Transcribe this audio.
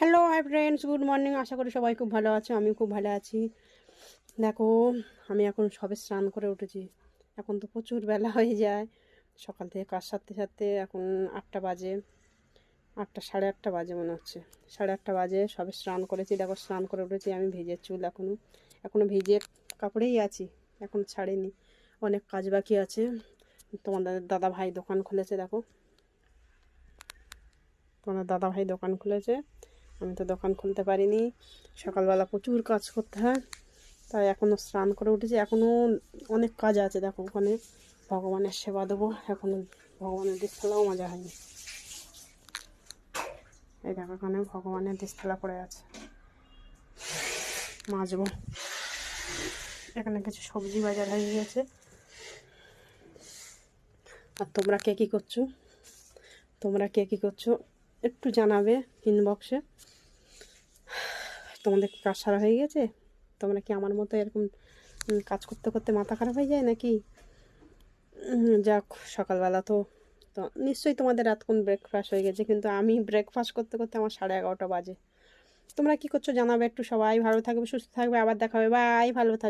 Hello hi friends, good morning. আশা করি সবাই খুব ভালো আছে, আমি খুব ভালো আছি। দেখো, আমি এখন সবে স্নান করে উঠেছি। এখন তো প্রচুর বেলা হয়ে যায়, সকাল থেকে কাজ সারতে সারতে এখন 8টা বাজে, 8টা সাড়ে 8টা বাজে মনে হচ্ছে। সাড়ে 8টা বাজে, সবে স্নান করেছি। দেখো, স্নান করে উঠেছি আমি, ভিজে চুল এখনও ভিজে কাপড়েই আছি, এখন ছাড়িনি, অনেক কাজ বাকি আছে। তোমাদের দাদা ভাই দোকান খুলেছে, দেখো তোমার দাদা ভাই দোকান খুলেছে, আমি তো দোকান খুলতে পারিনি। সকালবেলা প্রচুর কাজ করতে হয়, তাই এখনও স্নান করে উঠেছি। এখনও অনেক কাজ আছে। দেখো, ওখানে ভগবানের সেবা দেবো, এখনও ভগবানের দিশথালাও মাজা হয়নি। এই দেখো, ওখানে ভগবানের দিশথালা পড়ে আছে, মাজবো। এখানে কিছু সবজি বাজার হয়ে গিয়েছে। আর তোমরা কে কী করছো, একটু জানাবে ইনবক্সে। তোমাদের কি কাজ সারা হয়ে গেছে? তোমরা কি আমার মতো এরকম কাজ করতে করতে মাথা খারাপ হয়ে যায় নাকি? যাক, সকালবেলা তো তো নিশ্চয়ই তোমাদের রাতক্ষণ ব্রেকফাস্ট হয়ে গেছে, কিন্তু আমি ব্রেকফাস্ট করতে করতে আমার 11:30 বাজে। তোমরা কি করছো জানাবে একটু। সবাই ভালো থাকবে, সুস্থ থাকবে, আবার দেখা হবে। বাই, ভালো থাকবে।